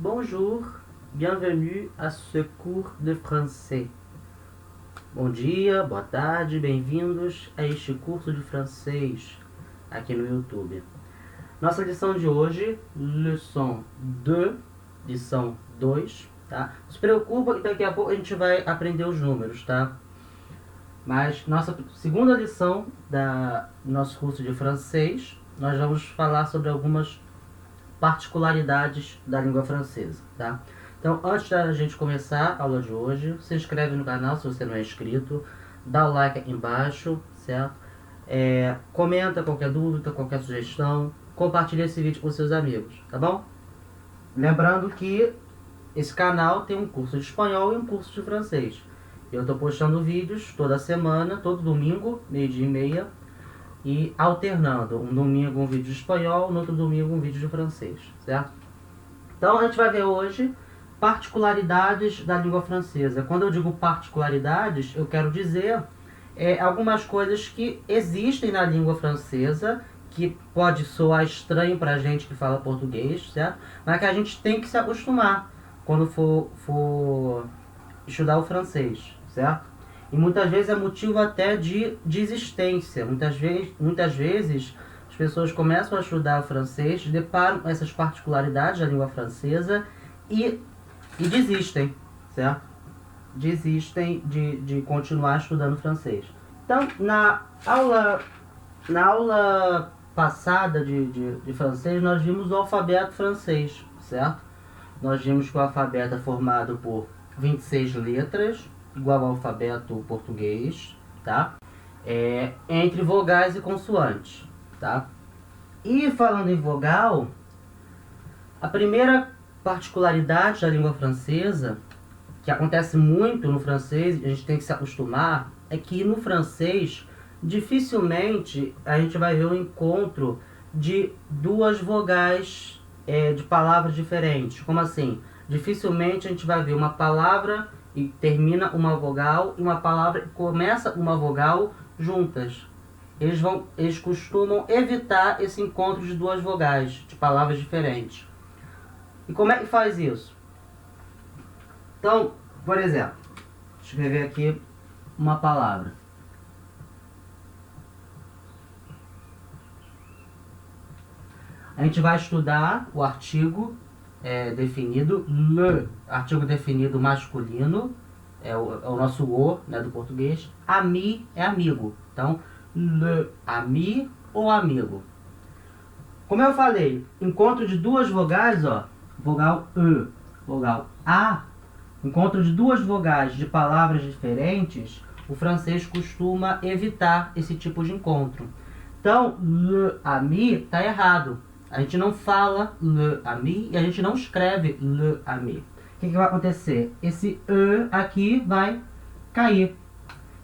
Bonjour, bienvenue à ce cours de français. Bom dia, boa tarde, bem-vindos a este curso de francês aqui no YouTube. Nossa lição de hoje, leçon 2, lição 2, tá? Não se preocupa que daqui a pouco a gente vai aprender os números, tá? Mas nossa segunda lição do nosso curso de francês, nós vamos falar sobre algumas particularidades da língua francesa, tá? Então, antes da gente começar a aula de hoje, se inscreve no canal se você não é inscrito, dá o like aqui embaixo, certo? Comenta qualquer dúvida, qualquer sugestão, compartilha esse vídeo com seus amigos, tá bom? Lembrando que esse canal tem um curso de espanhol e um curso de francês. Eu estou postando vídeos toda semana, todo domingo, 12h30, e alternando. Um domingo um vídeo de espanhol, no outro domingo um vídeo de francês, certo? Então a gente vai ver hoje particularidades da língua francesa. Quando eu digo particularidades, eu quero dizer algumas coisas que existem na língua francesa, que pode soar estranho para a gente que fala português, certo? Mas que a gente tem que se acostumar quando for estudar o francês, certo? E muitas vezes é motivo até de desistência. Muitas vezes as pessoas começam a estudar o francês, deparam com essas particularidades da língua francesa e desistem, certo? Desistem de continuar estudando francês. Então, na aula passada de francês, nós vimos o alfabeto francês, certo? Nós vimos que o alfabeto é formado por 26 letras, igual ao alfabeto português, tá? Entre vogais e consoantes, tá? E falando em vogal, a primeira particularidade da língua francesa, que acontece muito no francês, a gente tem que se acostumar, é que no francês, dificilmente a gente vai ver um encontro de duas vogais de palavras diferentes. Como assim? Dificilmente a gente vai ver uma palavra e termina uma vogal e uma palavra e começa uma vogal juntas. Eles costumam evitar esse encontro de duas vogais, de palavras diferentes. E como é que faz isso? Então, por exemplo, deixa eu escrever aqui uma palavra. A gente vai estudar o artigo definido, le, artigo definido masculino, é o nosso o, né, do português. Ami é amigo. Então, le ami ou amigo. Como eu falei, encontro de duas vogais, ó, vogal e, vogal a, encontro de duas vogais de palavras diferentes, o francês costuma evitar esse tipo de encontro. Então, le ami está errado. A gente não fala le ami e a gente não escreve le ami. O que vai acontecer? Esse e aqui vai cair.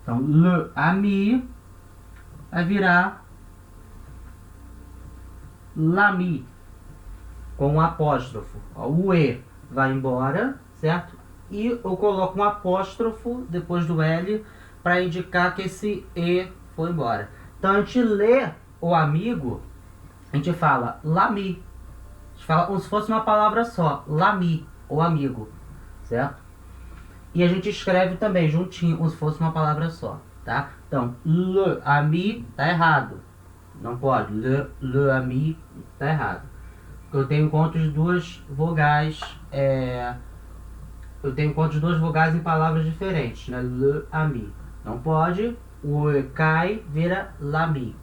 Então, le ami vai virar l'ami, com um apóstrofo. O e vai embora, certo? E eu coloco um apóstrofo depois do L para indicar que esse e foi embora. Então, a gente lê o amigo, a gente fala l'ami. A gente fala como se fosse uma palavra só, l'ami, ou amigo, certo? E a gente escreve também juntinho, como se fosse uma palavra só, tá? Então, le ami tá errado. Não pode. Le ami tá errado. Porque eu tenho encontro de duas vogais. Eu tenho encontro de duas vogais em palavras diferentes, né? Le ami. Não pode. O e cai, vira l'ami,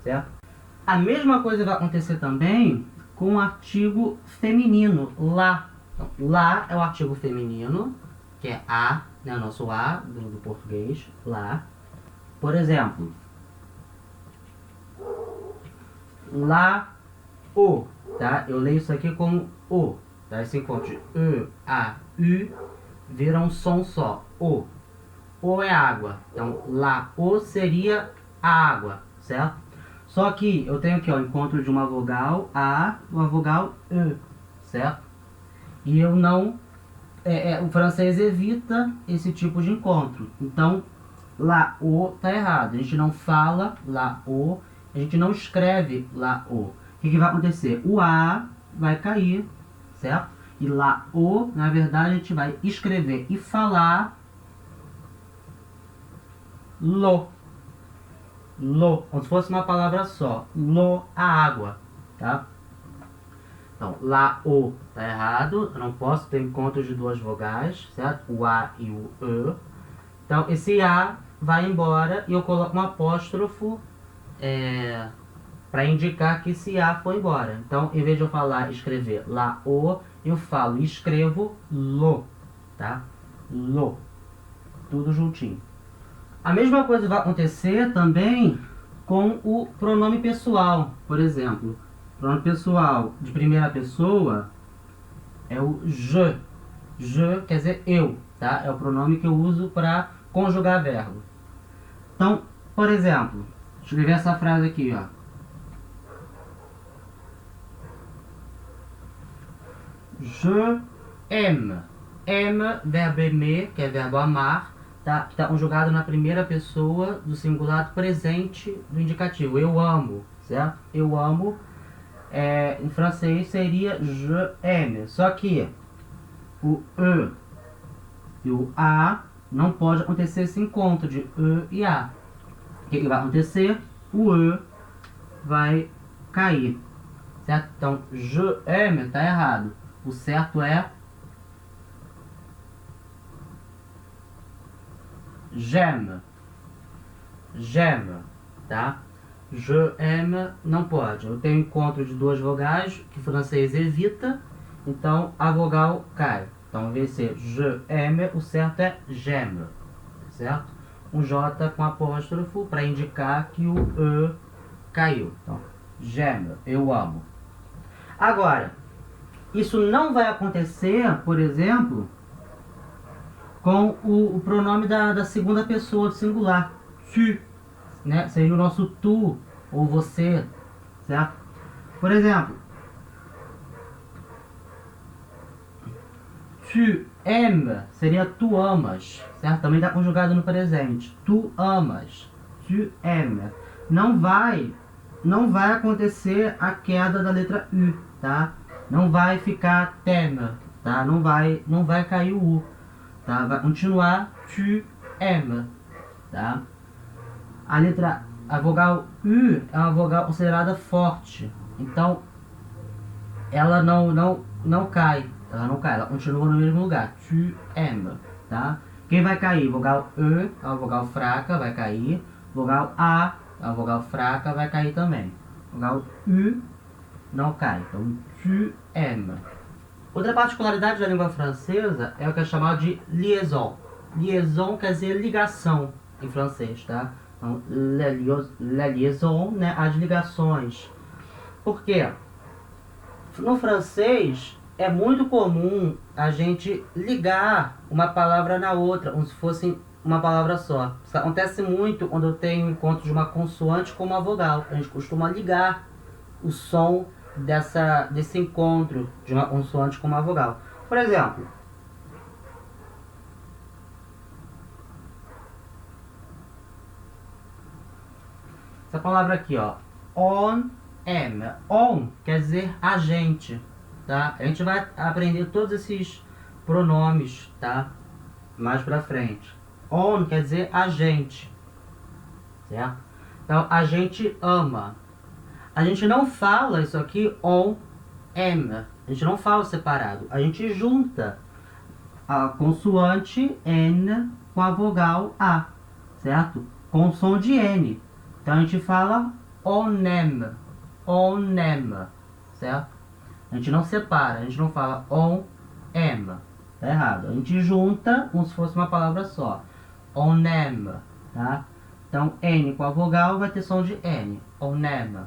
certo? A mesma coisa vai acontecer também com o artigo feminino, lá. Então, lá é o artigo feminino, que é a, né, o nosso a do português, lá. Por exemplo, lá, o, tá? Eu leio isso aqui como o, tá? Esse encontro de e, a, u, vira um som só, o. O é água, então lá, o seria a água, certo? Só que eu tenho aqui o encontro de uma vogal A, uma vogal E, certo? E eu não... o francês evita esse tipo de encontro. Então, lá, o tá errado. A gente não fala lá, o. A gente não escreve lá, o. O que vai acontecer? O A vai cair, certo? E là-haut, na verdade, a gente vai escrever e falar l'eau. L'eau, como se fosse uma palavra só. L'eau, a água, tá? Então, là-haut tá errado. Eu não posso ter encontros de duas vogais, certo? O A e o E. Então, esse A vai embora e eu coloco um apóstrofo para indicar que esse A foi embora. Então, em vez de eu falar e escrever là-haut, eu falo e escrevo l'eau, tá? L'eau. Tudo juntinho. A mesma coisa vai acontecer também com o pronome pessoal. Por exemplo, pronome pessoal de primeira pessoa é o je. Je quer dizer eu, tá? É o pronome que eu uso para conjugar verbo. Então, por exemplo, escrever essa frase aqui, ó. Je aime. Aime, verbo aimer, que é verbo amar, tá? Que está conjugado na primeira pessoa do singular presente do indicativo. Eu amo, certo? Eu amo, em francês seria je aime. Só que o E e o A não pode acontecer esse encontro de E e A. O que vai acontecer? O E vai cair, certo? Então, je aime está errado. O certo é j'aime. J'aime, tá? Je aime não pode. Eu tenho encontro de duas vogais que o francês evita, então a vogal cai. Então, em vez de ser je aime, o certo é j'aime, certo? Um J com apóstrofo para indicar que o E caiu. Então, j'aime, eu amo. Agora, isso não vai acontecer, por exemplo, com o pronome da segunda pessoa do singular. Tu, né? Seria o nosso tu ou você, certo? Por exemplo, tu aimes seria tu amas, certo? Também está conjugado no presente. Tu amas, tu aimes. Não vai acontecer a queda da letra U, tá? Não vai ficar t'aimes, tá? Não vai cair o U, tá? Vai continuar tu aimes, tá? A vogal U é uma vogal considerada forte, então ela não cai, ela continua no mesmo lugar, tu aimes, tá? Quem vai cair? Vogal E é uma vogal fraca, vai cair. Vogal A é uma vogal fraca, vai cair também. Vogal U não cai, então tu aimes. Outra particularidade da língua francesa é o que é chamado de liaison. Liaison quer dizer ligação em francês, tá? Então, la liaison, né, as ligações. Por quê? No francês é muito comum a gente ligar uma palavra na outra, como se fosse uma palavra só. Isso acontece muito quando eu tenho encontro de uma consoante com uma vogal. A gente costuma ligar o som desse encontro de uma consoante com uma vogal. Por exemplo, essa palavra aqui, ó, on aime. On quer dizer a gente, tá? A gente vai aprender todos esses pronomes, tá? Mais pra frente. On quer dizer a gente, certo? Então, a gente ama. A gente não fala isso aqui on aime. A gente não fala separado. A gente junta a consoante N com a vogal A, certo? Com o som de N. Então a gente fala on aime. On aime, certo? A gente não separa, a gente não fala on aime. Tá errado. A gente junta como se fosse uma palavra só. On aime, tá? Então N com a vogal vai ter som de N. On aime.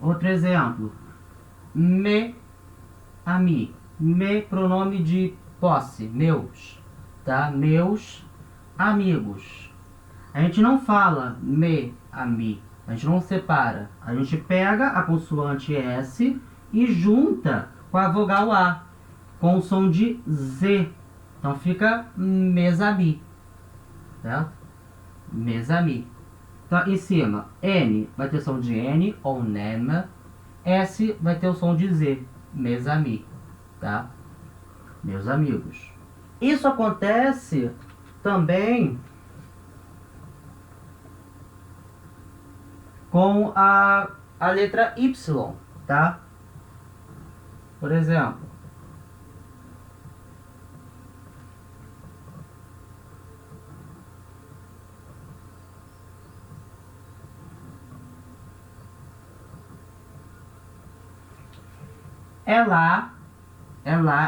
Outro exemplo. Me ami. Me, pronome de posse, meus, tá? Meus amigos. A gente não fala me ami, a gente não separa. A gente pega a consoante S e junta com a vogal A, com o som de Z. Então fica mes amis, certo? mes amis. Então, em cima, N vai ter som de N, ou nem. S vai ter o som de Z, mes amis, tá? Meus amigos. Isso acontece também com a letra Y, tá? Por exemplo,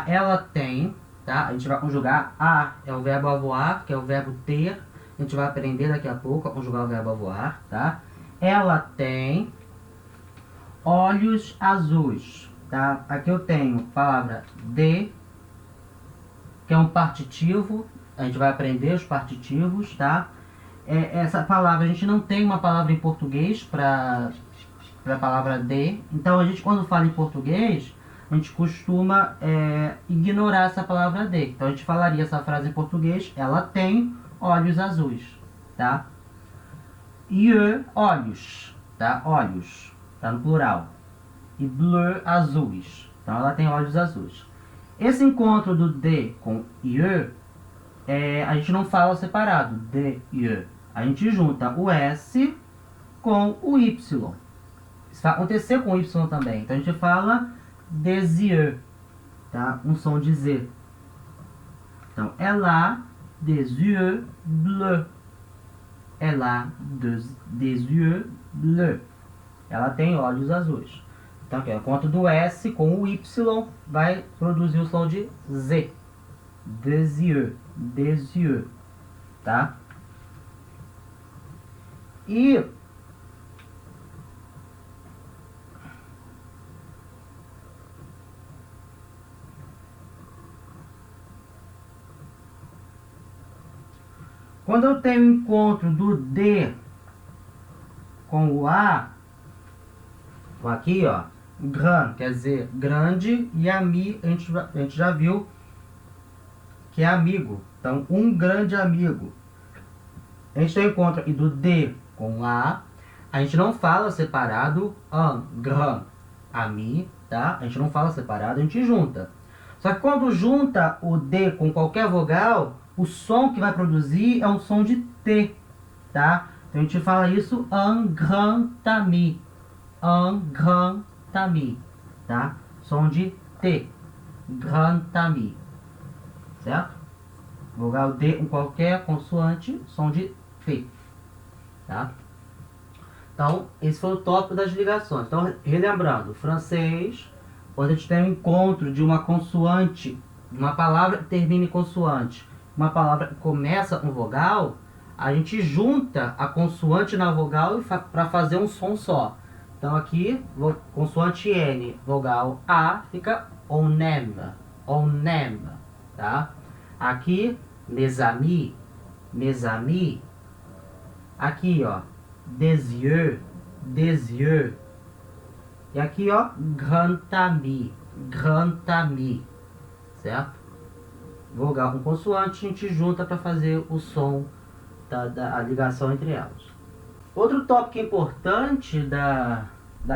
ela tem, tá? A gente vai conjugar a, é o verbo avoir, que é o verbo ter. A gente vai aprender daqui a pouco a conjugar o verbo avoir, tá? Ela tem olhos azuis, tá? Aqui eu tenho a palavra de, que é um partitivo. A gente vai aprender os partitivos, tá? Essa palavra, a gente não tem uma palavra em português para a palavra de. Então, a gente, quando fala em português, a gente costuma ignorar essa palavra de. Então, a gente falaria essa frase em português: ela tem olhos azuis, tá? Yeux, olhos, tá? Olhos, tá no plural. E bleu, azuis. Então, ela tem olhos azuis. Esse encontro do de com yeux, a gente não fala separado, de yeux. A gente junta o S com o Y. Isso vai acontecer com o Y também. Então, a gente fala des yeux, tá? Um som de Z. Então, elle a des yeux bleus. Elle a des yeux bleus. Ela tem olhos azuis. Então, aqui, o encontro do S com o Y vai produzir o som de Z. Des yeux, tá? E quando eu tenho o encontro do D com o A, aqui, ó, grand, quer dizer grande, e ami, a gente já viu que é amigo. Então, um grande amigo. A gente tem o encontro aqui do D com A. A gente não fala separado, un grand ami, tá? A gente não fala separado, a gente junta. Só que quando junta o D com qualquer vogal, o som que vai produzir é um som de T, tá? Então, a gente fala isso un grand ami. Un grand ami, tá? Som de T. Grand ami. Certo? Vogal D com qualquer consoante, som de T. Tá? Então, esse foi o tópico das ligações. Então, relembrando, francês, quando a gente tem um encontro de uma consoante, uma palavra que termina em consoante, uma palavra que começa com vogal, a gente junta a consoante na vogal para fazer um som só. Então, aqui, consoante N, vogal A, fica onem, onem, tá? Aqui, mes amis, mes amis. Aqui, ó, des yeux, des yeux. E aqui, ó, grand ami, grand ami, certo? Vogal com consoante, a gente junta para fazer o som da ligação entre elas. Outro tópico importante da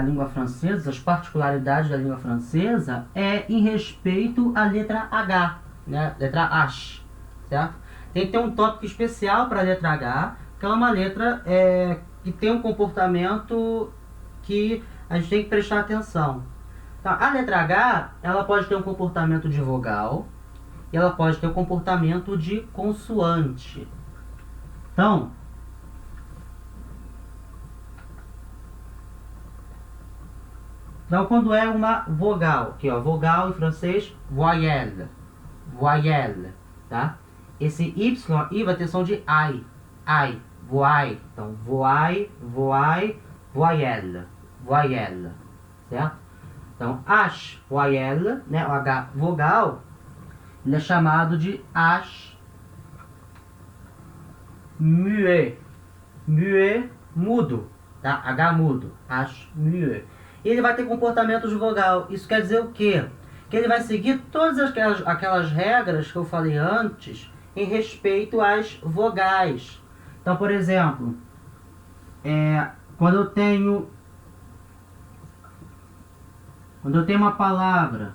língua francesa, as particularidades da língua francesa, é em respeito à letra H, né? Letra H, certo? Tem que ter um tópico especial para a letra H, que é uma letra que tem um comportamento que a gente tem que prestar atenção. Então, a letra H, ela pode ter um comportamento de vogal e ela pode ter um comportamento de consoante. Então, quando é uma vogal, aqui, ó, vogal em francês, voyelle, voyelle, tá? Esse Y I vai ter som de I, voai. Então, voai, voai, voyelle, voyelle, certo? Então, H, voyelle, né, o H vogal, ele é chamado de H muet, muet, mudo, tá? H mudo, H muet. E ele vai ter comportamento de vogal. Isso quer dizer o quê? Que ele vai seguir todas aquelas regras que eu falei antes em respeito às vogais. Então, por exemplo, quando eu tenho uma palavra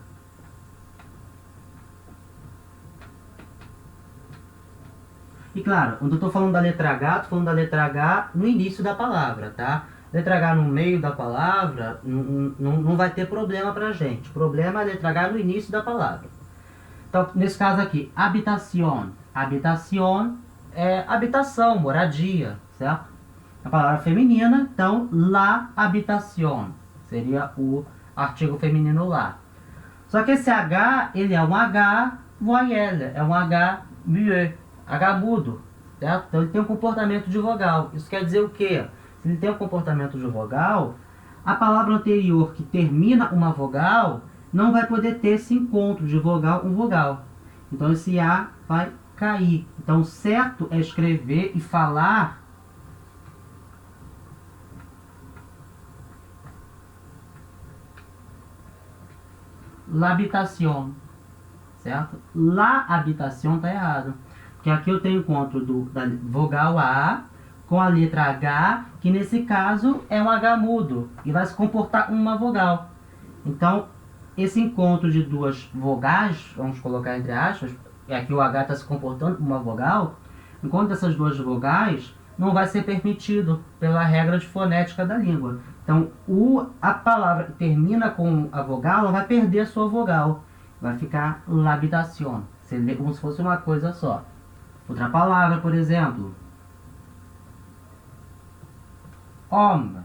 e claro, quando eu estou falando da letra H, estou falando da letra H no início da palavra, tá? Letra H no meio da palavra não vai ter problema pra gente. O problema é a letra H no início da palavra. Então, nesse caso aqui, habitación. Habitación é habitação, moradia, certo? A palavra feminina, então, la habitación. Seria o artigo feminino lá. Só que esse H, ele é um H voyelle, é um H muet, H mudo, certo? Então ele tem um comportamento de vogal. Isso quer dizer o quê? Se ele tem um comportamento de vogal, a palavra anterior que termina uma vogal não vai poder ter esse encontro de vogal com vogal. Então esse A vai cair. Então o certo é escrever e falar l'habitation, certo? La habitación tá errado. Porque aqui eu tenho encontro da vogal A com a letra H, que nesse caso é um H mudo e vai se comportar uma vogal. Então, esse encontro de duas vogais, vamos colocar entre aspas, e aqui o H está se comportando como uma vogal, enquanto essas duas vogais não vai ser permitido pela regra de fonética da língua. Então, a palavra que termina com a vogal, ela vai perder a sua vogal. Vai ficar l'habitation. Você lê como se fosse uma coisa só. Outra palavra, por exemplo. Homme.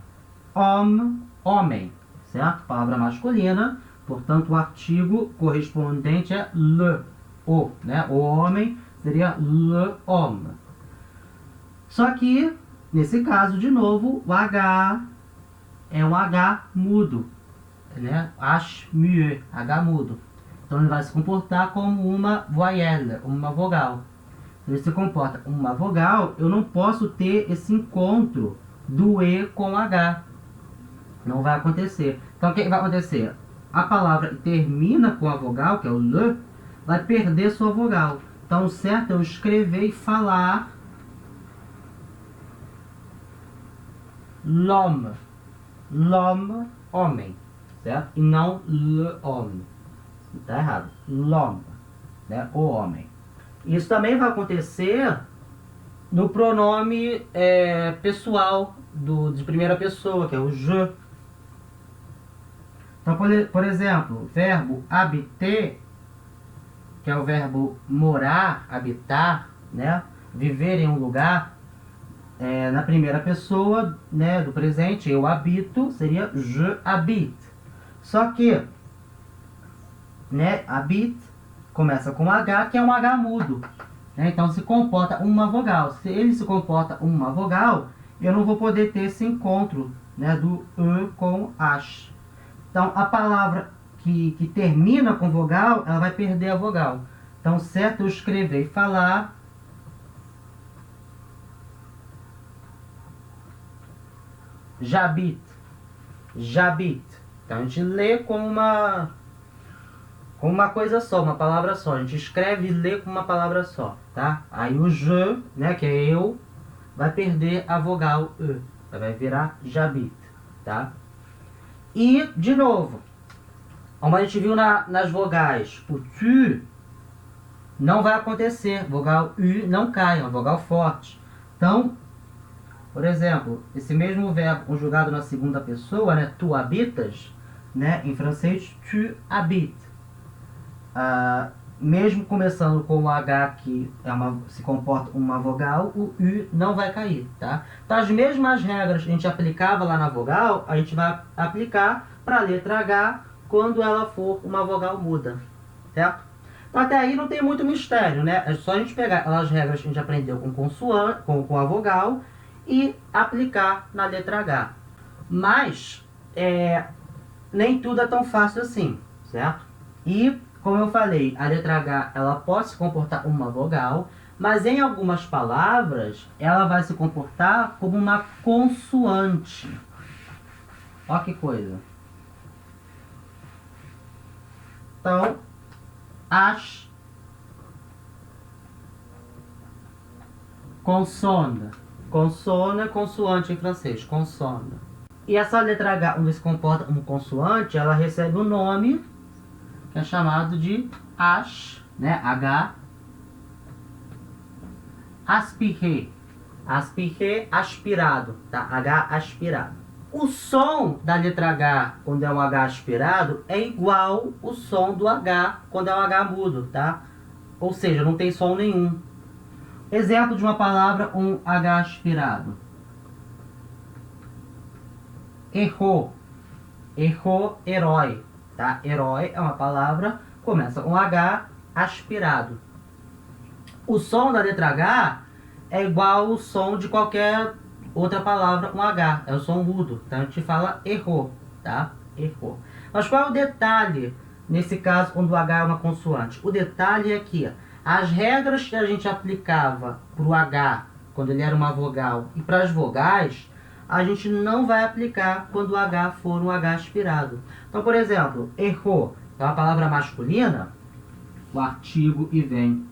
Homme, homem. Certo? Palavra masculina. Portanto, o artigo correspondente é le. O, né? O homem seria le homme. Só que, nesse caso, de novo, o H é um H mudo, né? H muet, H mudo. Então ele vai se comportar como uma voyelle, uma vogal. Ele se comporta como uma vogal, eu não posso ter esse encontro do E com H. Não vai acontecer. Então o que vai acontecer? A palavra que termina com a vogal, que é o le, vai perder sua vogal. Então o certo é eu escrever e falar l'homme. L'homme, homem, certo? E não le homme. Está errado. L'homme, né? O homem. Isso também vai acontecer no pronome pessoal de primeira pessoa, que é o je. Então, por exemplo, o verbo habiter, que é o verbo morar, habitar, né? Viver em um lugar. Na primeira pessoa, né, do presente, eu habito, seria je habite. Só que, né, habite começa com H, que é um H mudo. Né, então se comporta uma vogal. Se ele se comporta uma vogal, eu não vou poder ter esse encontro, né, do E com H. Então a palavra que termina com vogal, ela vai perder a vogal. Então certo eu escrever e falar j'habite. J'habite. Então a gente lê como uma coisa só, uma palavra só. A gente escreve e lê como uma palavra só, tá? Aí o je, né, que é eu, vai perder a vogal E. Vai virar j'habite, tá? E, de novo, como a gente viu nas vogais, o tu não vai acontecer. Vogal U não cai, é uma vogal forte. Então, por exemplo, esse mesmo verbo conjugado na segunda pessoa, né, tu habitas, né, em francês, tu habites. Mesmo começando com o H, que se comporta uma vogal, o U não vai cair, tá? Então, as mesmas regras que a gente aplicava lá na vogal, a gente vai aplicar para a letra H quando ela for uma vogal muda, certo? Então, até aí não tem muito mistério, né? É só a gente pegar as regras que a gente aprendeu com consoante, com a vogal, e aplicar na letra H. Mas nem tudo é tão fácil assim, certo? E, como eu falei, a letra H ela pode se comportar como uma vogal, mas em algumas palavras ela vai se comportar como uma consoante. Olha que coisa. Então, as consonne. Consona, consoante em francês, consona. E essa letra H, quando se comporta como consoante, ela recebe um nome que é chamado de H, né? H. Aspiré. Aspiré, aspirado, tá? H aspirado. O som da letra H quando é um H aspirado é igual o som do H quando é um H mudo, tá? Ou seja, não tem som nenhum. Exemplo de uma palavra, um H aspirado. Errou. Errou, herói. Tá? Herói é uma palavra, começa com H aspirado. O som da letra H é igual ao som de qualquer outra palavra com H. É o som mudo. Então a gente fala errou. Tá? Errou. Mas qual é o detalhe nesse caso quando o H é uma consoante? O detalhe é que as regras que a gente aplicava para o H quando ele era uma vogal e para as vogais, a gente não vai aplicar quando o H for um H aspirado. Então, por exemplo, errou é uma palavra masculina, o artigo e vem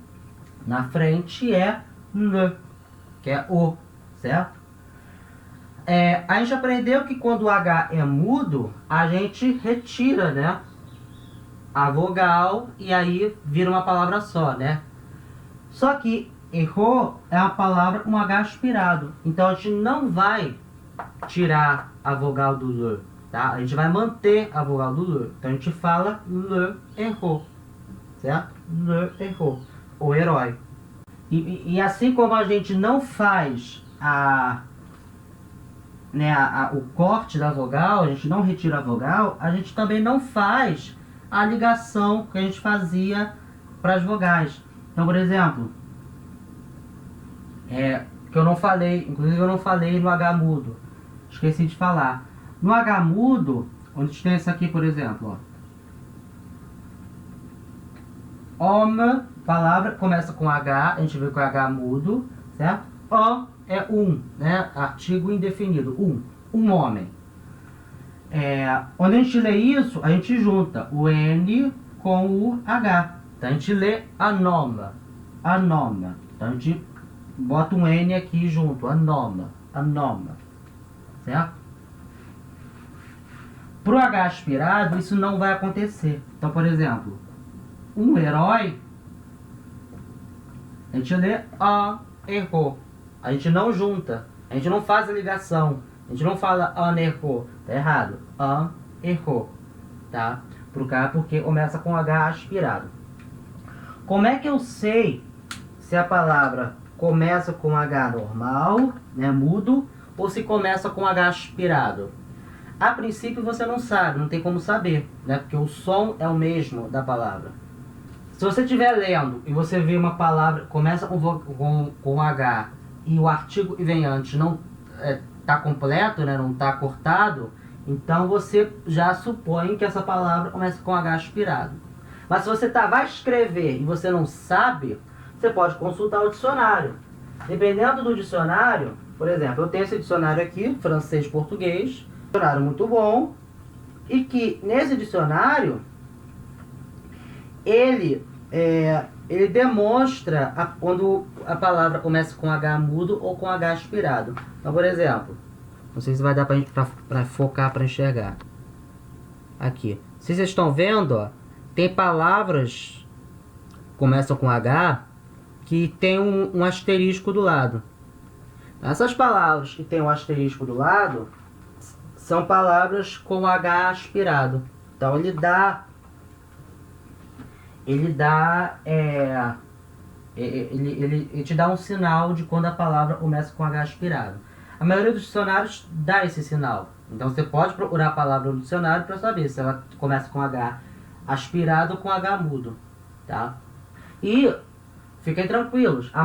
na frente é le, que é o, certo? A gente aprendeu que quando o H é mudo, a gente retira, né, a vogal e aí vira uma palavra só, né? Só que errou é uma palavra com H aspirado. Então a gente não vai tirar a vogal do le, tá? A gente vai manter a vogal do le. Então a gente fala le errou, certo? Le errou, o herói. E assim como a gente não faz o corte da vogal, a gente não retira a vogal, a gente também não faz a ligação que a gente fazia para as vogais. Então, por exemplo, que eu não falei, inclusive eu não falei no H mudo, esqueci de falar. No H mudo, onde a gente tem isso aqui, por exemplo, ó. Homme, palavra, começa com H, a gente vê com H mudo, certo? O é um, né? Artigo indefinido, um homem. Onde a gente lê isso, a gente junta o N com o H. Então a gente lê anoma, anoma. Então a gente bota um N aqui junto, anoma, anoma, certo? Para o H aspirado, isso não vai acontecer. Então, por exemplo, um herói, a gente lê errou. A gente não junta, a gente não faz a ligação, a gente não fala errou, tá errado, errou, tá? Porque começa com H aspirado. Como é que eu sei se a palavra começa com H normal, né, mudo, ou se começa com H aspirado? A princípio você não sabe, não tem como saber, né? Porque o som é o mesmo da palavra. Se você estiver lendo e você vê uma palavra começa com H e o artigo que vem antes não está completo, né, não está cortado, então você já supõe que essa palavra começa com H aspirado. Mas se você vai escrever e você não sabe, você pode consultar o dicionário. Dependendo do dicionário, por exemplo, eu tenho esse dicionário aqui, francês-português, dicionário muito bom, e que nesse dicionário ele demonstra quando a palavra começa com H mudo ou com H aspirado. Então, por exemplo, não sei se vai dar para focar, para enxergar. Aqui. Se vocês estão vendo, ó, tem palavras que começam com H que tem um asterisco do lado. Essas palavras que tem um asterisco do lado são palavras com H aspirado. Então ele te dá um sinal de quando a palavra começa com H aspirado. A maioria dos dicionários dá esse sinal. Então você pode procurar a palavra no dicionário para saber se ela começa com H aspirado ou com H mudo, tá? E fiquem tranquilos, a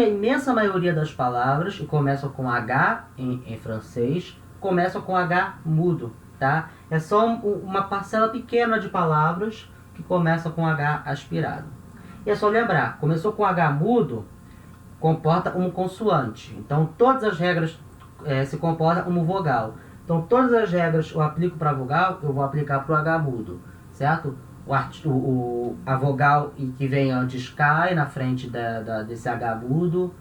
imensa maioria das palavras que começam com H em francês começam com H mudo, tá? É só uma parcela pequena de palavras que começam com H aspirado. E é só lembrar, começou com H mudo, comporta como consoante. Então todas as regras se comportam como vogal. Então todas as regras eu aplico para vogal, eu vou aplicar para o H mudo, certo? A vogal que vem antes cai na frente desse H mudo.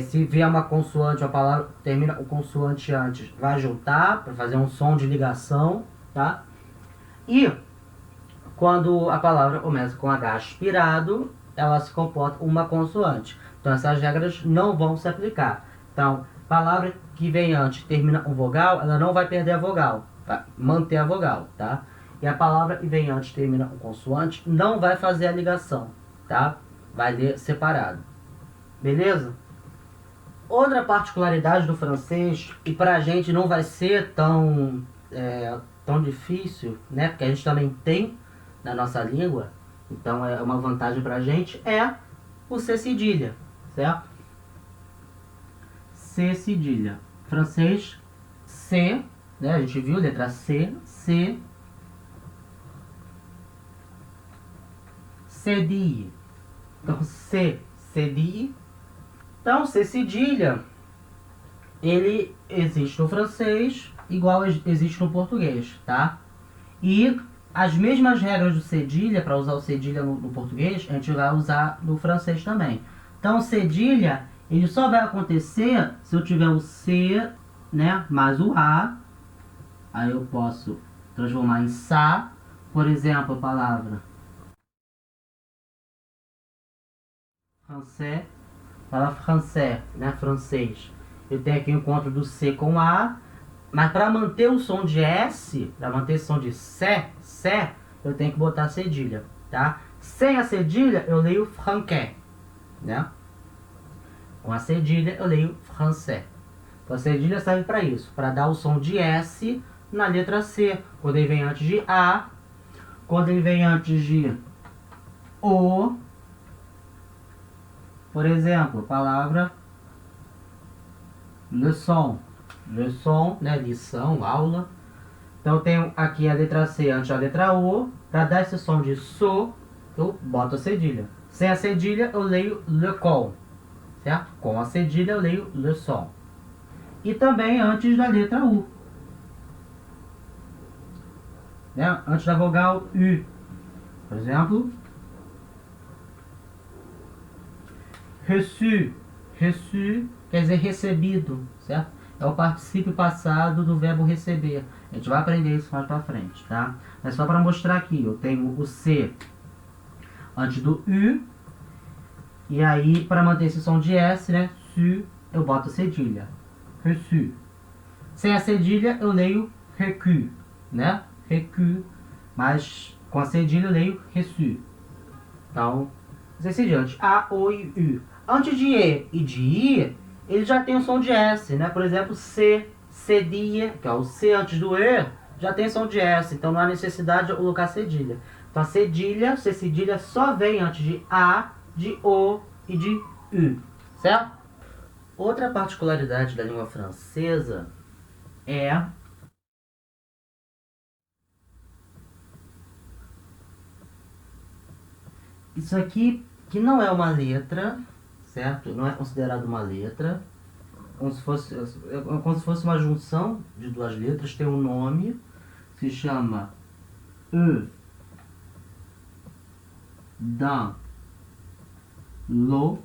se vier uma consoante, a palavra termina o consoante antes, vai juntar para fazer um som de ligação, tá? E quando a palavra começa com H aspirado, ela se comporta uma consoante. Então essas regras não vão se aplicar. Então, palavra que vem antes termina com vogal, ela não vai perder a vogal, vai manter a vogal, tá? E a palavra que vem antes termina com consoante, não vai fazer a ligação, tá? Vai ler separado. Beleza? Outra particularidade do francês, e pra gente não vai ser tão difícil, né? Porque a gente também tem na nossa língua, então é uma vantagem pra gente, é o C cedilha, certo? C cedilha. Francês, C, né? A gente viu, letra C, C, cedille. Então, C, cedille. Então, C cedilha, ele existe no francês, igual existe no português, tá? E as mesmas regras do cedilha, para usar o cedilha no português, a gente vai usar no francês também. Então, o cedilha, ele só vai acontecer se eu tiver o C, né, mais o A. Aí eu posso transformar em sa. Por exemplo, a palavra français, palavra français, né, francês. Eu tenho aqui o encontro do C com A. Mas para manter o som de S, para manter o som de sé, eu tenho que botar a cedilha, tá? Sem a cedilha, eu leio franquais, né? Com a cedilha, eu leio français. Então, a cedilha serve para isso, para dar o som de S na letra C, quando ele vem antes de A, quando ele vem antes de O. Por exemplo, palavra leçon. Leçon, né? Lição, aula. Então eu tenho aqui a letra C antes da letra O. Para dar esse som de so, eu boto a cedilha. Sem a cedilha, eu leio le con, certo? Com a cedilha, eu leio le son. E também antes da letra U, né? Antes da vogal U. Por exemplo, reçu. Reçu quer dizer recebido, certo? É o particípio passado do verbo receber. A gente vai aprender isso mais pra frente, tá? Mas só para mostrar aqui, eu tenho o C antes do U. E aí, para manter esse som de S, né? Su, eu boto a cedilha. Reçu. Sem a cedilha, eu leio recu, né? Recu. Mas com a cedilha, eu leio reçu. Então, assim diante. A, O e U. Antes de E e de I, ele já tem o som de S, né? Por exemplo, C, cedilha, que é o C antes do E, já tem som de S. Então, não há necessidade de colocar cedilha. Então, a cedilha, C cedilha, só vem antes de A, de O e de U, certo? Outra particularidade da língua francesa é isso aqui, que não é uma letra, certo? Não é considerado uma letra. Como se fosse uma junção de duas letras, tem um nome, se chama E, dan, lo.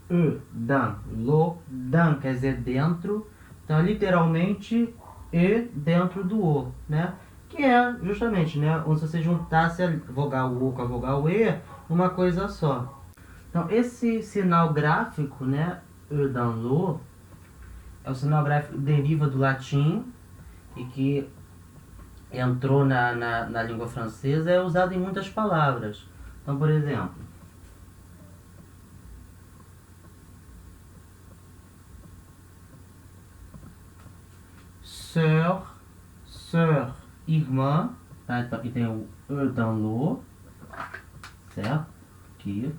E, dan, lo, dan quer dizer dentro. Então, literalmente, E dentro do O, né? Que é justamente, né? Como se você juntasse a vogal O com a vogal E numa coisa só. Então, esse sinal gráfico, né? E, dan, lo, é o sinal gráfico que deriva do latim e que entrou na língua francesa, é usado em muitas palavras. Então, por exemplo, sœur, sœur, irmã, tá? Então, aqui tem o E dans l'eau, certo? Aqui,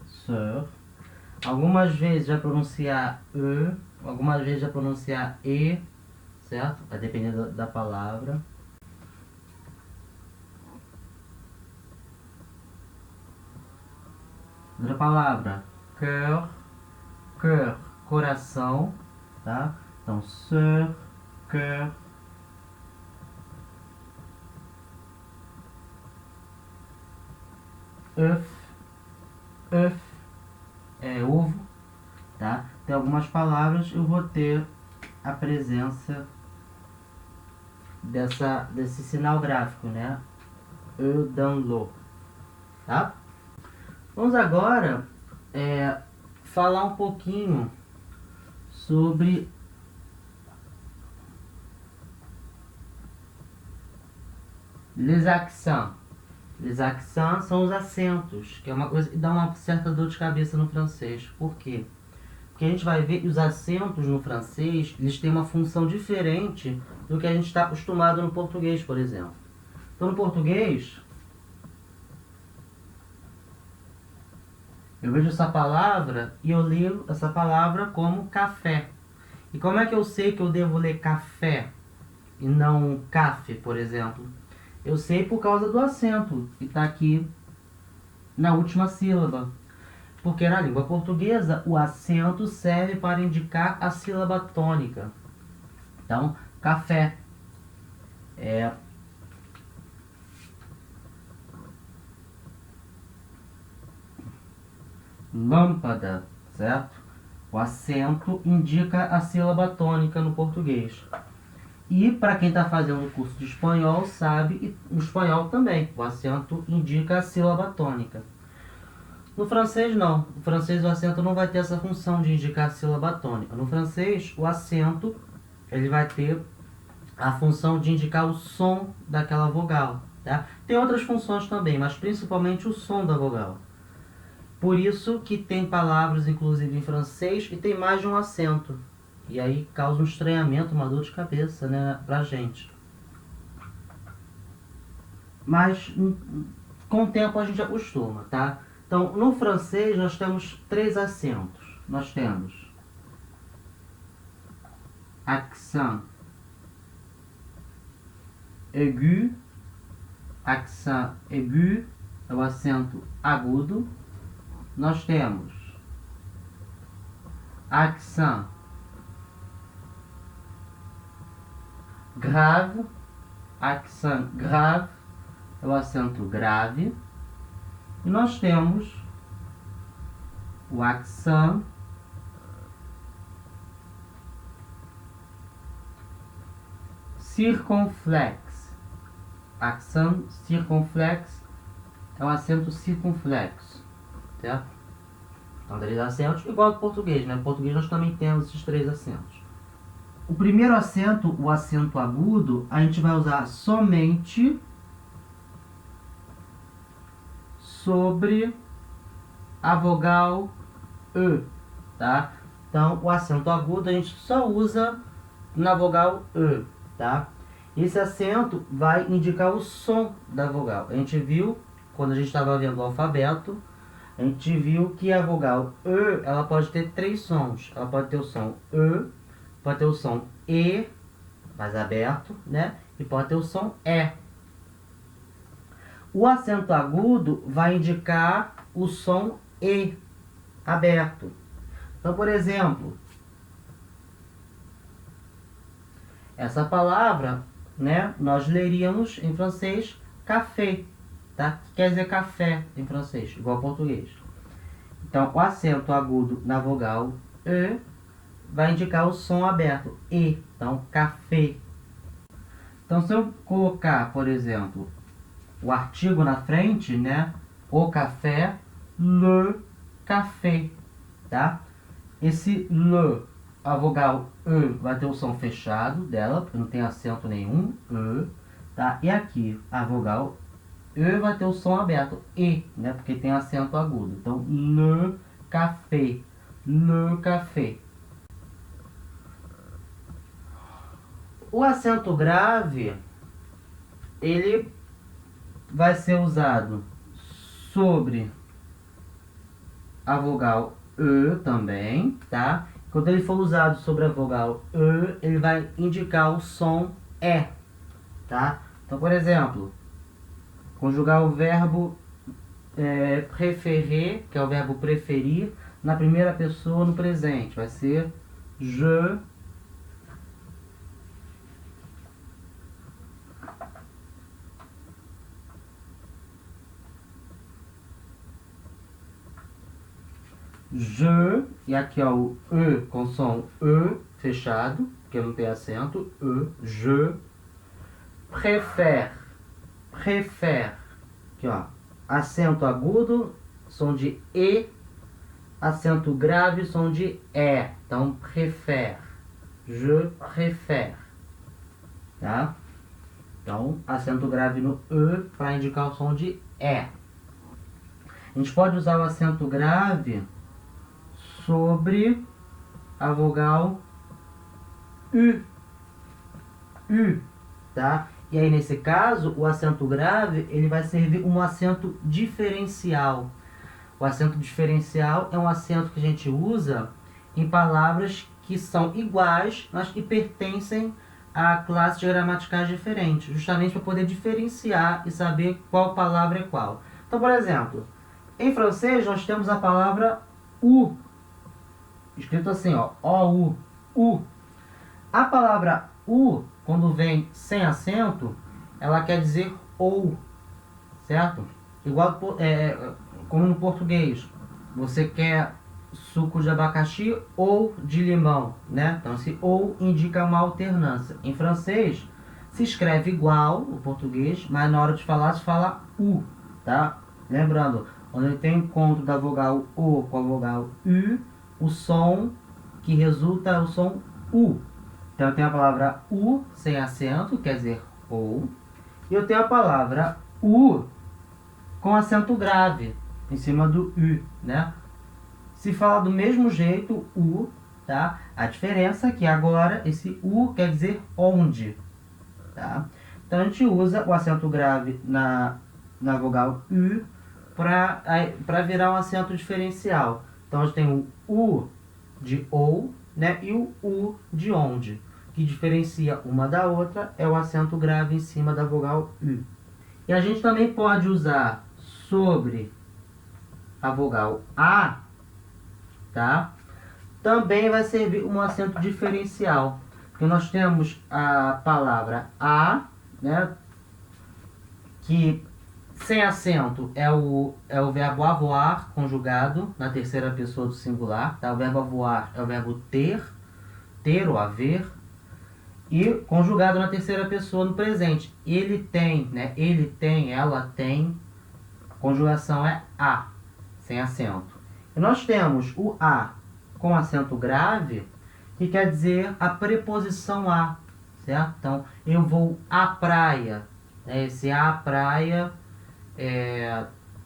sœur. Algumas vezes vai pronunciar E, algumas vezes vai pronunciar E, certo? Vai depender da palavra. Outra palavra, cœur, cœur, coração, tá? Então, sœur, cœur. Œuf, œuf é ovo. tá? Tem algumas palavras eu vou ter a presença desse sinal gráfico, né? E, dan, lo, tá? Vamos agora falar um pouquinho sobre les accents. Les accents são os acentos, que é uma coisa que dá uma certa dor de cabeça no francês. Por quê? Porque a gente vai ver que os acentos no francês, eles têm uma função diferente do que a gente está acostumado no português, por exemplo. Então, no português, eu vejo essa palavra e eu leio essa palavra como café. E como é que eu sei que eu devo ler café e não café, por exemplo? Eu sei por causa do acento que está aqui na última sílaba. Porque na língua portuguesa, o acento serve para indicar a sílaba tônica. Então, café é lâmpada, certo? O acento indica a sílaba tônica no português. E para quem está fazendo o curso de espanhol, sabe, e no espanhol também, o acento indica a sílaba tônica. No francês não, no francês o acento não vai ter essa função de indicar a sílaba tônica. No francês, o acento ele vai ter a função de indicar o som daquela vogal, tá? Tem outras funções também, mas principalmente o som da vogal. Por isso que tem palavras, inclusive em francês, e tem mais de um acento. E aí causa um estranhamento, uma dor de cabeça, né, pra gente. Mas com o tempo a gente acostuma, tá? Então, no francês nós temos 3 acentos. Nós temos accent aigu. Accent aigu é o acento agudo. Nós temos accent grave. Accent grave é o acento grave. E nós temos o accent circunflexo. Accent circunflexo é um acento circunflexo, certo? Então, 3 acentos, igual ao português, né? No português nós também temos esses 3 acentos. O primeiro acento, o acento agudo, a gente vai usar somente sobre a vogal E, tá? Então, o acento agudo a gente só usa na vogal E, tá? Esse acento vai indicar o som da vogal. A gente viu, quando a gente estava vendo o alfabeto, a gente viu que a vogal E, ela pode ter 3 sons. Ela pode ter o som E, pode ter o som E, mais aberto, né? E pode ter o som E. O acento agudo vai indicar o som E, aberto. Então, por exemplo, essa palavra, né, nós leríamos em francês café, tá? Que quer dizer café em francês, igual ao português. Então, o acento agudo na vogal E vai indicar o som aberto, E. Então, café. Então, se eu colocar, por exemplo, o artigo na frente, né, o café, le café, tá? Esse le, a vogal E vai ter o som fechado dela, porque não tem acento nenhum, E, tá? E aqui, a vogal E vai ter o som aberto, E, né? Porque tem acento agudo. Então, le café, le café. O acento grave, ele vai ser usado sobre a vogal E também, tá? Quando ele for usado sobre a vogal E, ele vai indicar o som E, tá? Então, por exemplo, conjugar o verbo préférer, que é o verbo preferir, na primeira pessoa no presente. Vai ser je je, e aqui ó, o E com som E fechado, porque não tem acento, E, je, préfère, préfère, aqui ó, acento agudo, som de E, acento grave, som de E, então préfère, je préfère, tá? Então, acento grave no E para indicar o som de E. A gente pode usar o acento grave sobre a vogal U. U, tá? E aí, nesse caso, o acento grave ele vai servir um acento diferencial. O acento diferencial é um acento que a gente usa em palavras que são iguais, mas que pertencem a classes gramaticais diferentes, justamente para poder diferenciar e saber qual palavra é qual. Então, por exemplo, em francês nós temos a palavra U, escrito assim, ó, O-U, U. A palavra U, quando vem sem acento, ela quer dizer ou, certo? Igual como no português, você quer suco de abacaxi ou de limão, né? Então esse ou indica uma alternância. Em francês se escreve igual o português, mas na hora de falar se fala U, tá? Lembrando, quando tem encontro da vogal O com a vogal U, o som que resulta é o som U. Então eu tenho a palavra U sem acento, quer dizer ou, e eu tenho a palavra U com acento grave em cima do U, né? Se fala do mesmo jeito, U, tá? A diferença é que agora esse U quer dizer onde, tá? Então a gente usa o acento grave na vogal U para virar um acento diferencial. Então a gente tem o U de ou, né? E o U de onde. O que diferencia uma da outra é o acento grave em cima da vogal U. E a gente também pode usar sobre a vogal A, tá? Também vai servir um acento diferencial. Porque nós temos a palavra a, né? Que sem acento é o verbo avoir conjugado na terceira pessoa do singular, tá? O verbo avoir é o verbo ter ou haver, e conjugado na terceira pessoa no presente. Ele tem, né? Ele tem, ela tem. A conjugação é a, sem acento. E nós temos o a com acento grave, que quer dizer a preposição a, certo? Então, eu vou à praia. Esse à praia,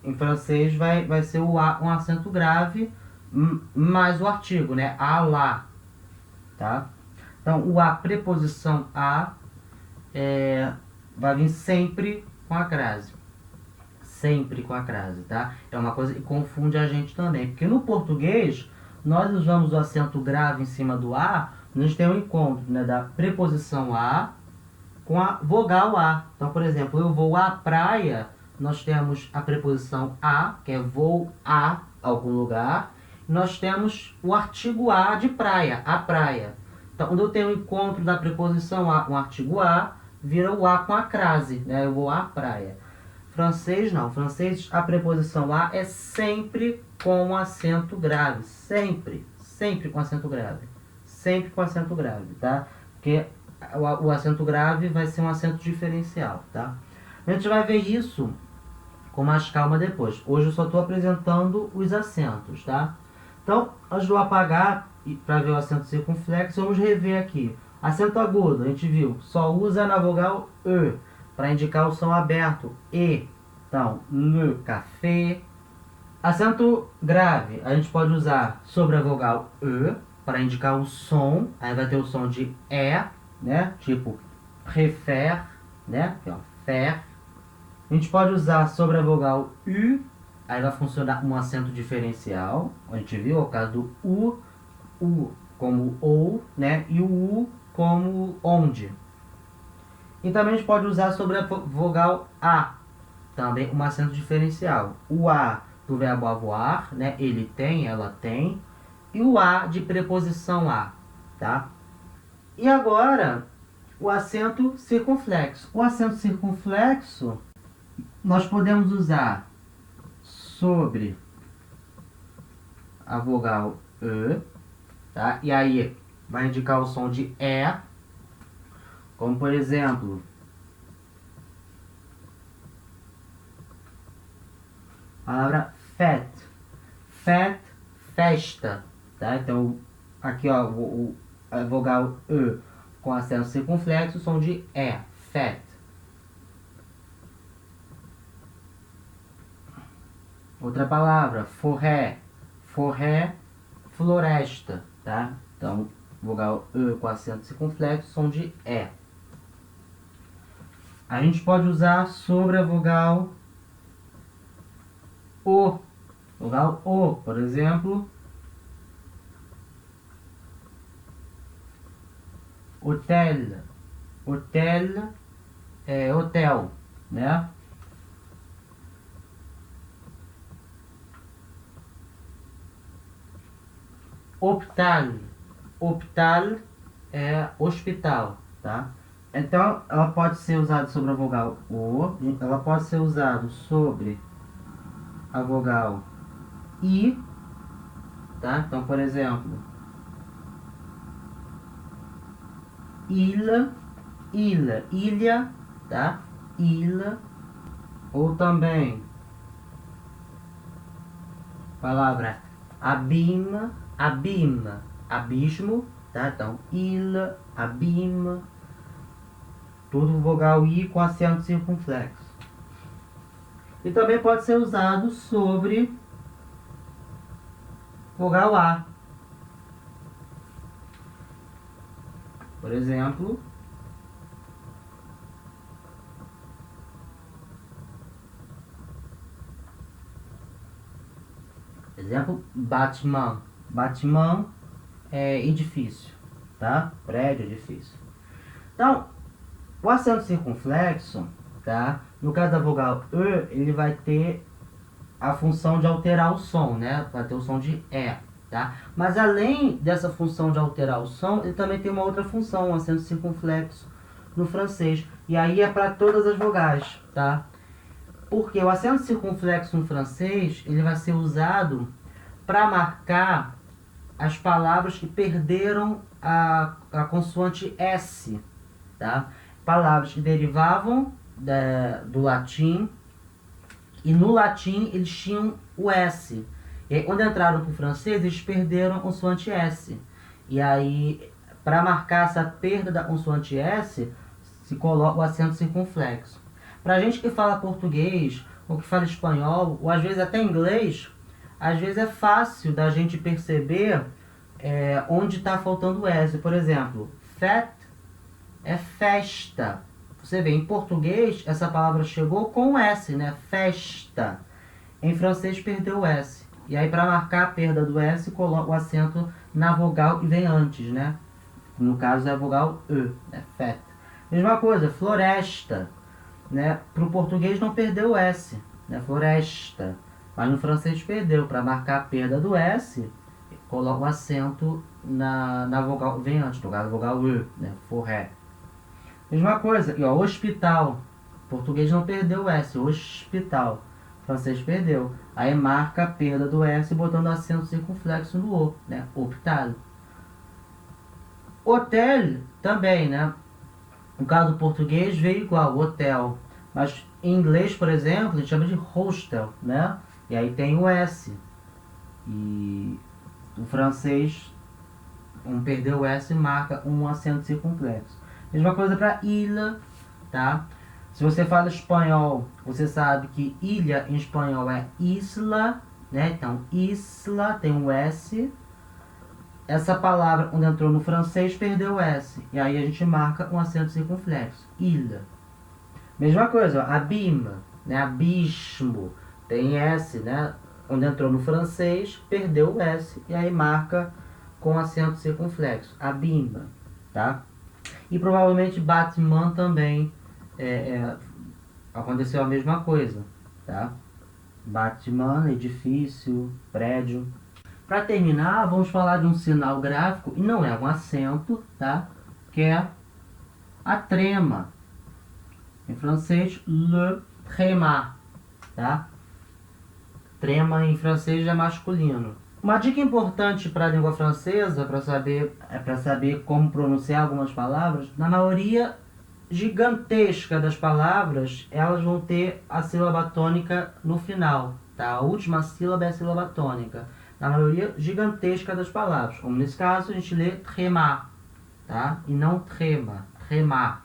em francês, vai ser o a com acento grave, mais o artigo, né? À lá, tá? Então, o a preposição a vai vir sempre com a crase. Sempre com a crase, tá? É uma coisa que confunde a gente também. Porque no português, nós usamos o acento grave em cima do a, a gente tem um encontro, né, da preposição a com a vogal a. Então, por exemplo, eu vou à praia, nós temos a preposição a, que é vou a algum lugar. E nós temos o artigo a de praia, a praia. Então, quando eu tenho o encontro da preposição a com o artigo a, vira o a com a crase, né? Eu vou à praia. Francês não. Francês, a preposição a é sempre com acento grave. Sempre. Sempre com acento grave. Sempre com acento grave, tá? Porque o acento grave vai ser um acento diferencial, tá? A gente vai ver isso com mais calma depois. Hoje eu só estou apresentando os acentos, tá? Então, antes de eu apagar para ver o acento circunflexo, vamos rever aqui. Acento agudo, a gente viu, só usa na vogal E para indicar o som aberto, E. Então, le café. Acento grave, a gente pode usar sobre a vogal E para indicar o som. Aí vai ter o som de E, né? Tipo, préfère, né? Aqui, ó, faire. A gente pode usar sobre a vogal U, aí vai funcionar um acento diferencial. A gente viu, o caso do U como ou, né? E o U como onde. E também a gente pode usar sobre a vogal A, também um acento diferencial. O A do verbo avoir, né? Ele tem, ela tem. E o A de preposição a, tá? E agora, o acento circunflexo. O acento circunflexo, nós podemos usar sobre a vogal E, tá? E aí vai indicar o som de E, como por exemplo, a palavra fête. Fête, festa, tá? Então, aqui ó, a vogal E com acento circunflexo, som de E, fête. Outra palavra, forêt. Forêt, floresta, tá? Então, vogal E com acento circunflexo, som de E. A gente pode usar sobre a vogal O. Vogal O, por exemplo, hotel. Hotel é hotel, né? Hospital. Hospital é hospital, tá? Então, ela pode ser usada sobre a vogal O, ela pode ser usada sobre a vogal I, tá? Então, por exemplo, ilha, ilha, tá? Ilha, ou também palavra abima, abismo, tá? Então, ilha, abima, tudo vogal I com acento circunflexo. E também pode ser usado sobre vogal A. Por exemplo, bâtiment. Bâtiment é edifício, tá? Prédio, edifício. Então, o acento circunflexo, tá? No caso da vogal E, ele vai ter a função de alterar o som, né? Vai ter o som de E, tá? Mas além dessa função de alterar o som, ele também tem uma outra função, um acento circunflexo no francês. E aí é para todas as vogais, tá? Porque o acento circunflexo no francês, ele vai ser usado para marcar as palavras que perderam a consoante S, tá? Palavras que derivavam do latim, e no latim eles tinham o S. E aí, quando entraram para o francês, eles perderam a consoante S. E aí, para marcar essa perda da consoante S, se coloca o acento circunflexo. Para a gente que fala português, ou que fala espanhol, ou às vezes até inglês, às vezes é fácil da gente perceber onde está faltando o S. Por exemplo, fête é festa. Você vê, em português, essa palavra chegou com o S, né? Festa. Em francês, perdeu o S. E aí, para marcar a perda do S, coloca o acento na vogal que vem antes, né? No caso, é a vogal E, né? Fête. Mesma coisa, floresta. Né? Para o português, não perdeu o S, né? Floresta. Mas no francês, perdeu. Para marcar a perda do S, coloca o acento na vogal que vem antes, no caso, a vogal E, né? Forêt. Mesma coisa, e ó, hospital. Português não perdeu o S, hospital. Francês perdeu. Aí marca a perda do S botando acento circunflexo no O, né? Hospital. Hotel também, né? No caso do português veio igual, hotel. Mas em inglês, por exemplo, a gente chama de hostel, né? E aí tem o S. E o francês perdeu o S e marca um acento circunflexo. Mesma coisa para ilha, tá? Se você fala espanhol, você sabe que ilha em espanhol é isla, né? Então, isla tem um S. Essa palavra, quando entrou no francês, perdeu o S. E aí a gente marca um acento circunflexo. Ilha. Mesma coisa, ó, abîme, né? Abismo. Tem S, né? Quando entrou no francês, perdeu o S. E aí marca com acento circunflexo. Abîme, tá? E provavelmente bâtiment também aconteceu a mesma coisa, tá? Bâtiment, edifício, prédio. Para terminar, vamos falar de um sinal gráfico, e não é um acento, tá? Que é a trema. Em francês, le tréma, tá? Trema em francês é masculino. Uma dica importante para a língua francesa, para saber como pronunciar algumas palavras, na maioria gigantesca das palavras, elas vão ter a sílaba tônica no final, tá? A última sílaba é a sílaba tônica. Na maioria gigantesca das palavras, como nesse caso a gente lê tréma, tá? E não tréma, tréma.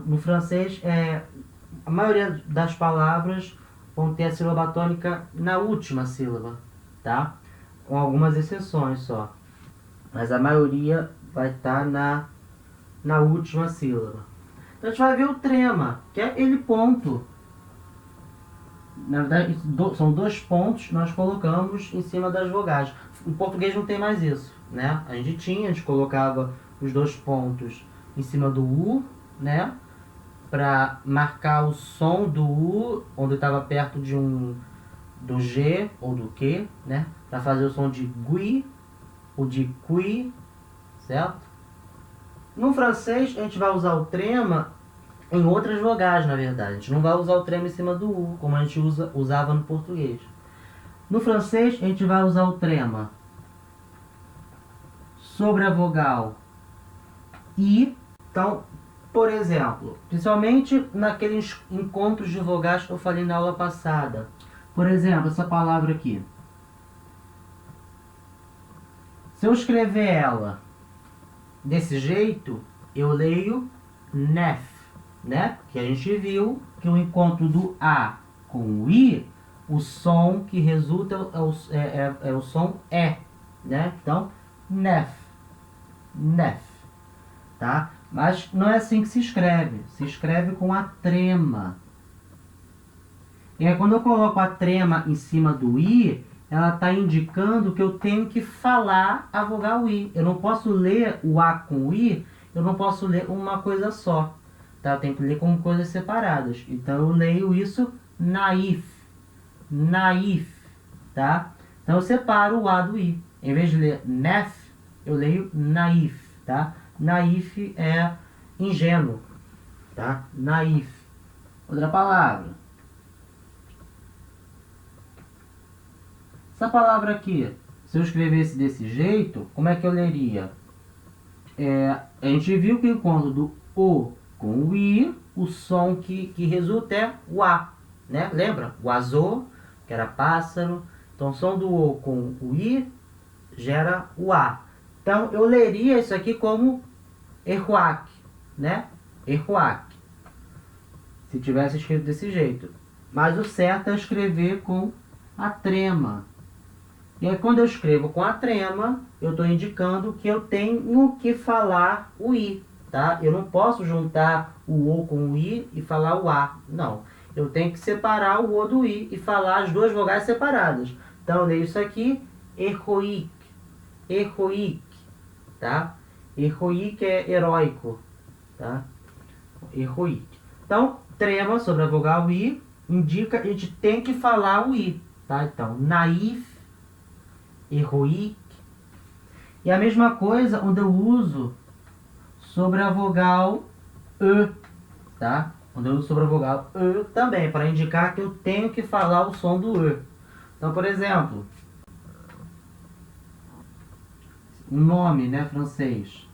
No francês, a maioria das palavras vão ter a sílaba tônica na última sílaba, tá? Com algumas exceções só. Mas a maioria vai estar na última sílaba. Então a gente vai ver o trema, que é ele ponto. Na verdade, são dois pontos que nós colocamos em cima das vogais. Em português não tem mais isso, né? A gente colocava os dois pontos em cima do U, né? Para marcar o som do U, onde estava perto do G ou do Q, né? Para fazer o som de gui ou de qui, certo? No francês, a gente vai usar o trema em outras vogais, na verdade. A gente não vai usar o trema em cima do U, como a gente usava no português. No francês, a gente vai usar o trema sobre a vogal I. Então, por exemplo, principalmente naqueles encontros de vogais que eu falei na aula passada. Por exemplo, essa palavra aqui. Se eu escrever ela desse jeito, eu leio nef, né? Que a gente viu que o encontro do A com o I, o som que resulta é o som E, né? Então, nef, nef, tá? Mas não é assim que se escreve com a trema. E aí quando eu coloco a trema em cima do I, ela está indicando que eu tenho que falar a vogal I. Eu não posso ler o A com o I, eu não posso ler uma coisa só. Tá? Eu tenho que ler como coisas separadas. Então eu leio isso naif. Naif. Tá? Então eu separo o A do I. Em vez de ler nef, eu leio naif. Tá? Naif é ingênuo. Tá? Naif. Outra palavra. Essa palavra aqui, se eu escrevesse desse jeito, como é que eu leria? A gente viu que o encontro do O com o I, o som que resulta é o A, né? Lembra? O azul, que era pássaro. Então, o som do O com o I gera o A. Então, eu leria isso aqui como erhuac, né? Erhuac. Se tivesse escrito desse jeito. Mas o certo é escrever com a trema. E aí, quando eu escrevo com a trema, eu estou indicando que eu tenho que falar o I, tá? Eu não posso juntar o O com o I e falar o A. Não. Eu tenho que separar o O do I e falar as duas vogais separadas. Então, eu leio isso aqui, heroic. Heroic, tá? Heroic é heróico, tá? Heroic. Então, trema sobre a vogal I indica que a gente tem que falar o I, tá? Então, naif, heroic. E a mesma coisa onde eu uso sobre a vogal E, tá? Onde eu uso sobre a vogal E também, para indicar que eu tenho que falar o som do E. Então, por exemplo, um nome, né, francês.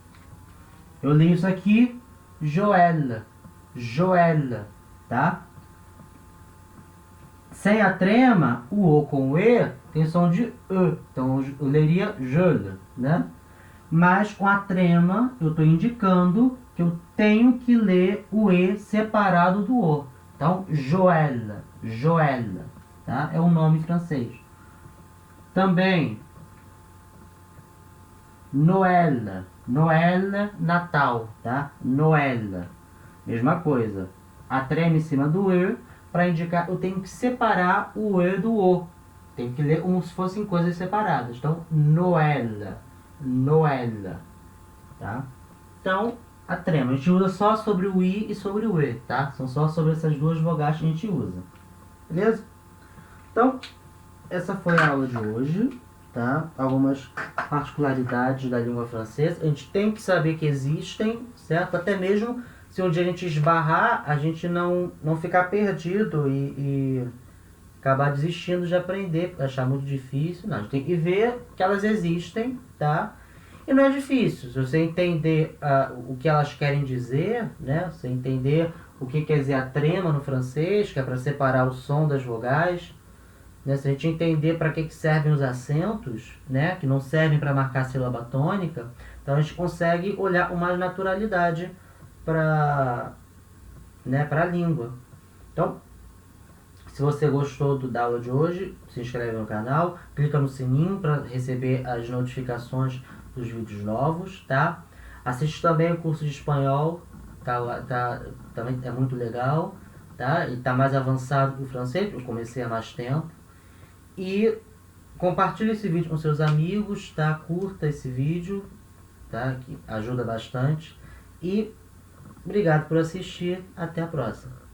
Eu li isso aqui, Joël. Joël, tá? Sem a trema, o O com o E tem som de E. Então eu leria Joël, né? Mas com a trema, eu estou indicando que eu tenho que ler o E separado do O. Então, Joël. Joël, tá? É um nome francês. Também, Noël. Noël, Natal, tá? Noël. Mesma coisa. A trema em cima do E, para indicar, eu tenho que separar o E do O. Tem que ler como se fossem coisas separadas. Então, Noël. Noël. Tá? Então, a trema. A gente usa só sobre o I e sobre o E, tá? São só sobre essas duas vogais que a gente usa. Beleza? Então, essa foi a aula de hoje, tá? Algumas particularidades da língua francesa. A gente tem que saber que existem, certo? Até mesmo se um dia a gente esbarrar, a gente não ficar perdido e acabar desistindo de aprender, porque achar muito difícil. Não, a gente tem que ver que elas existem, tá? E não é difícil. Se você entender o que elas querem dizer, né? Você entender o que quer dizer a trema no francês, que é para separar o som das vogais, né? Se a gente entender para que servem os acentos, né? Que não servem para marcar a sílaba tônica, então a gente consegue olhar com mais naturalidade para, né, para a língua. Então, se você gostou da aula de hoje, se inscreve no canal, clica no sininho para receber as notificações dos vídeos novos, tá? Assiste também o curso de espanhol, também é muito legal, tá? E tá mais avançado que o francês, eu comecei há mais tempo. E compartilhe esse vídeo com seus amigos, tá? Curta esse vídeo, tá? Que ajuda bastante. E obrigado por assistir, até a próxima.